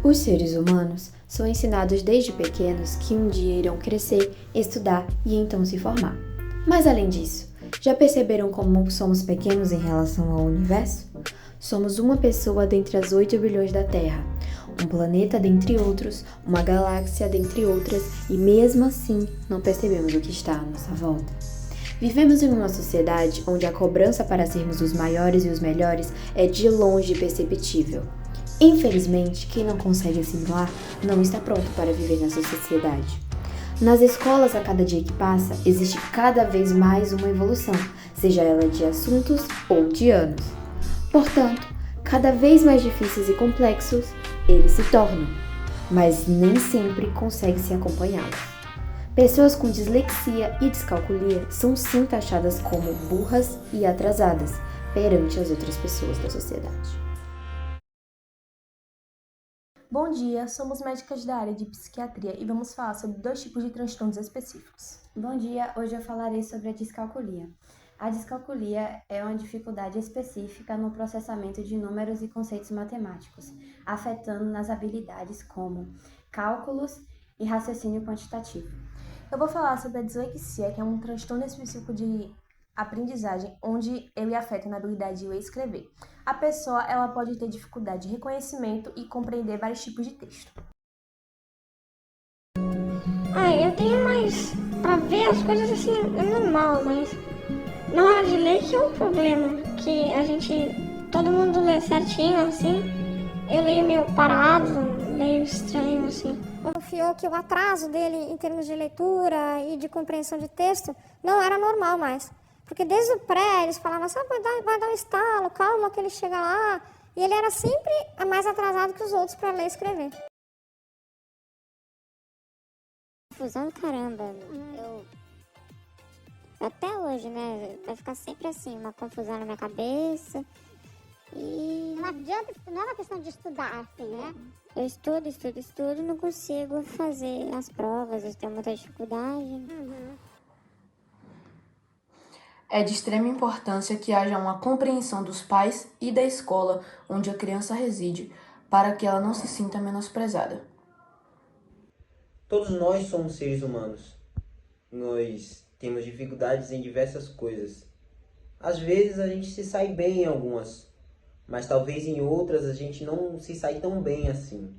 Os seres humanos são ensinados desde pequenos que um dia irão crescer, estudar e então se formar. Mas além disso, já perceberam como somos pequenos em relação ao universo? Somos uma pessoa dentre as 8 bilhões da Terra, um planeta dentre outros, uma galáxia dentre outras, e mesmo assim não percebemos o que está à nossa volta. Vivemos em uma sociedade onde a cobrança para sermos os maiores e os melhores é de longe perceptível. Infelizmente, quem não consegue assimilar não está pronto para viver nessa sociedade. Nas escolas, a cada dia que passa, existe cada vez mais uma evolução, seja ela de assuntos ou de anos. Portanto, cada vez mais difíceis e complexos eles se tornam, mas nem sempre consegue-se acompanhá-los. Pessoas com dislexia e descalculia são sim taxadas como burras e atrasadas perante as outras pessoas da sociedade. Bom dia, somos médicas da área de psiquiatria e vamos falar sobre 2 tipos de transtornos específicos. Bom dia, hoje eu falarei sobre a descalculia. A descalculia é uma dificuldade específica no processamento de números e conceitos matemáticos, afetando nas habilidades como cálculos e raciocínio quantitativo. Eu vou falar sobre a dislexia, que é um transtorno específico de aprendizagem, onde ele afeta na habilidade de ler e escrever. A pessoa ela pode ter dificuldade de reconhecimento e compreender vários tipos de texto. Eu tenho mais pra ver as coisas assim, é normal, mas na hora de ler que é um problema, que todo mundo lê certinho, assim, eu leio meio parado, meio estranho, assim. Confiou que o atraso dele em termos de leitura e de compreensão de texto não era normal mais. Porque desde o pré eles falavam assim, vai dar um estalo, calma que ele chega lá. E ele era sempre mais atrasado que os outros para ler e escrever. Confusão, caramba. Até hoje, né? Vai ficar sempre assim, uma confusão na minha cabeça. E não adianta, não é uma questão de estudar, assim, né? eu estudo, não consigo fazer as provas, eu tenho muita dificuldade. É de extrema importância que haja uma compreensão dos pais e da escola onde a criança reside, para que ela não se sinta menosprezada. Todos nós somos seres humanos. Nós temos dificuldades em diversas coisas. Às vezes a gente se sai bem em algumas, mas talvez em outras a gente não se sai tão bem assim.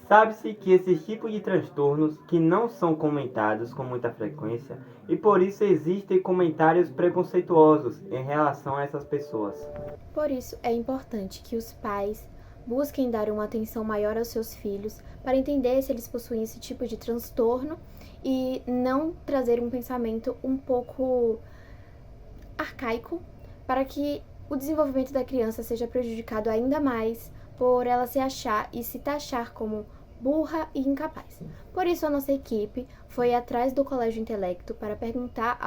Sabe-se que esses tipos de transtornos que não são comentados com muita frequência e por isso existem comentários preconceituosos em relação a essas pessoas. Por isso é importante que os pais busquem dar uma atenção maior aos seus filhos para entender se eles possuem esse tipo de transtorno e não trazer um pensamento um pouco arcaico para que o desenvolvimento da criança seja prejudicado ainda mais por ela se achar e se taxar como burra e incapaz. Por isso, a nossa equipe foi atrás do Colégio Intelecto para perguntar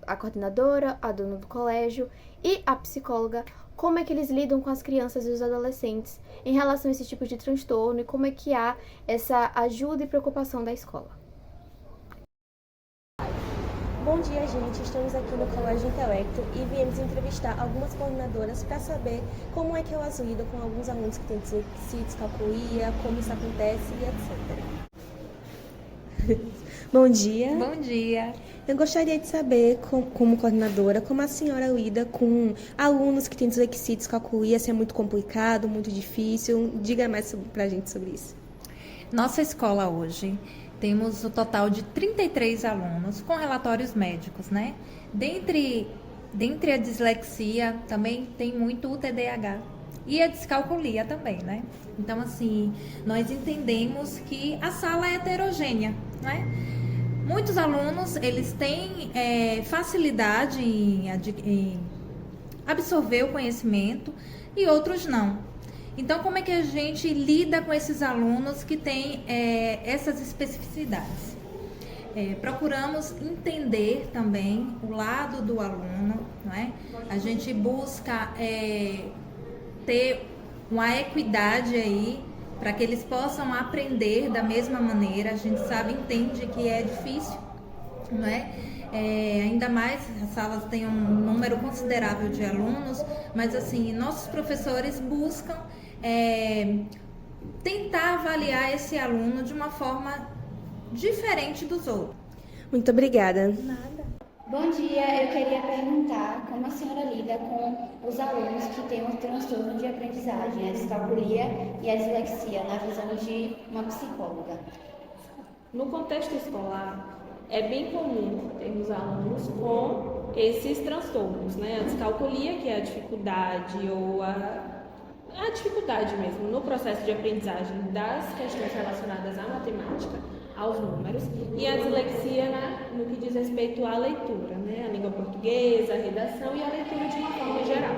à coordenadora, à dona do colégio e à psicóloga como é que eles lidam com as crianças e os adolescentes em relação a esse tipo de transtorno e como é que há essa ajuda e preocupação da escola. Bom dia, gente. Estamos aqui no Colégio Intelecto e viemos entrevistar algumas coordenadoras para saber como é que elas lidam com alguns alunos que têm descalculia, como isso acontece e etc. Bom dia. Bom dia. Eu gostaria de saber, como coordenadora, como a senhora lida com alunos que têm dislexia e descalculia, se é muito complicado, muito difícil. Diga mais pra gente sobre isso. Nossa escola hoje temos o total de 33 alunos com relatórios médicos, né? Dentre a dislexia, também tem muito o TDAH e a descalculia também, né? Então, assim, nós entendemos que a sala é heterogênea, né? Muitos alunos, eles têm facilidade em absorver o conhecimento e outros não. Então, como é que a gente lida com esses alunos que têm essas especificidades? Procuramos entender também o lado do aluno, não é? A gente busca ter uma equidade aí para que eles possam aprender da mesma maneira. A gente entende que é difícil, não é? Ainda mais as salas têm um número considerável de alunos, mas assim, nossos professores buscam tentar avaliar esse aluno de uma forma diferente dos outros. Muito obrigada. Bom dia, eu queria perguntar como a senhora lida com os alunos que têm um transtorno de aprendizagem, a descalculia e a dislexia, na visão de uma psicóloga. No contexto escolar, é bem comum termos alunos com esses transtornos, né? A descalculia, que é a dificuldade ou a dificuldade mesmo no processo de aprendizagem das questões relacionadas à matemática, aos números, e a dislexia no que diz respeito à leitura, né? A língua portuguesa, a redação e a leitura de uma forma geral.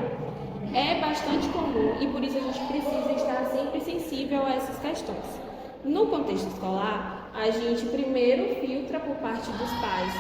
É bastante comum e por isso a gente precisa estar sempre sensível a essas questões. No contexto escolar, a gente primeiro filtra por parte dos pais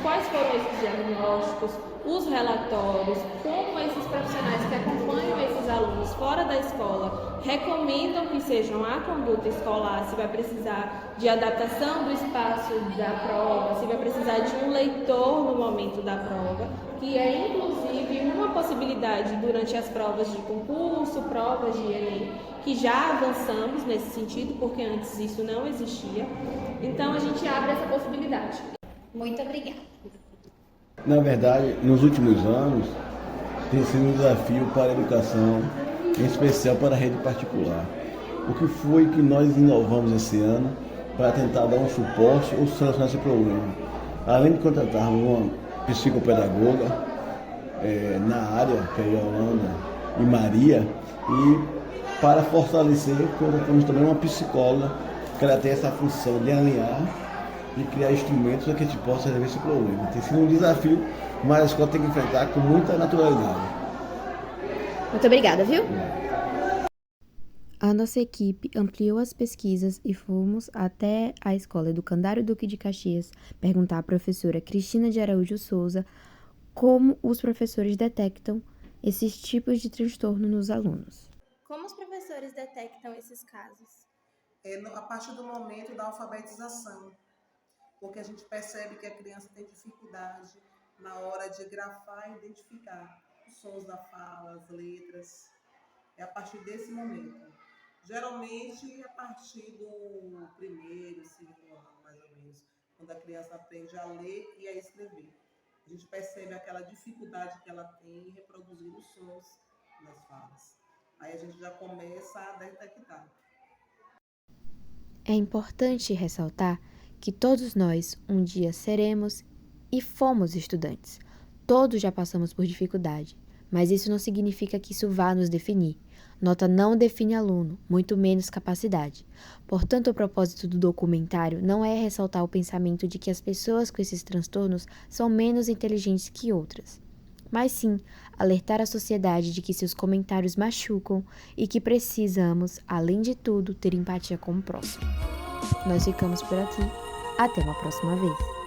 quais foram esses diagnósticos, os relatórios, como esses profissionais que acompanham esses alunos fora da escola recomendam que sejam a conduta escolar, se vai precisar de adaptação do espaço da prova, se vai precisar de um leitor no momento da prova, que é inclusive uma possibilidade durante as provas de concurso, provas de Enem, que já avançamos nesse sentido, porque antes isso não existia. Então a gente abre essa possibilidade. Muito obrigada. Na verdade, nos últimos anos, tem sido um desafio para a educação, em especial para a rede particular. O que foi que nós inovamos esse ano para tentar dar um suporte ou solucionar esse problema? Além de contratarmos uma psicopedagoga na área, que é a Yolanda e Maria, e para fortalecer, contratamos também uma psicóloga, que ela tem essa função de alinhar e criar instrumentos para que a gente possa resolver esse problema. Tem sido um desafio, mas a escola tem que enfrentar com muita naturalidade. Muito obrigada, viu? A nossa equipe ampliou as pesquisas e fomos até a Escola Educandário Duque de Caxias perguntar à professora Cristina de Araújo Souza como os professores detectam esses tipos de transtorno nos alunos. Como os professores detectam esses casos? A partir do momento da alfabetização, porque a gente percebe que a criança tem dificuldade na hora de grafar e identificar os sons da fala, as letras. É a partir desse momento. Geralmente, a partir do primeiro, segundo ano, mais ou menos, quando a criança aprende a ler e a escrever. A gente percebe aquela dificuldade que ela tem em reproduzir os sons das falas. Aí a gente já começa a detectar. É importante ressaltar que todos nós um dia seremos e fomos estudantes. Todos já passamos por dificuldade, mas isso não significa que isso vá nos definir. Nota não define aluno, muito menos capacidade. Portanto, o propósito do documentário não é ressaltar o pensamento de que as pessoas com esses transtornos são menos inteligentes que outras, mas sim alertar a sociedade de que seus comentários machucam e que precisamos, além de tudo, ter empatia com o próximo. Nós ficamos por aqui. Até uma próxima vez.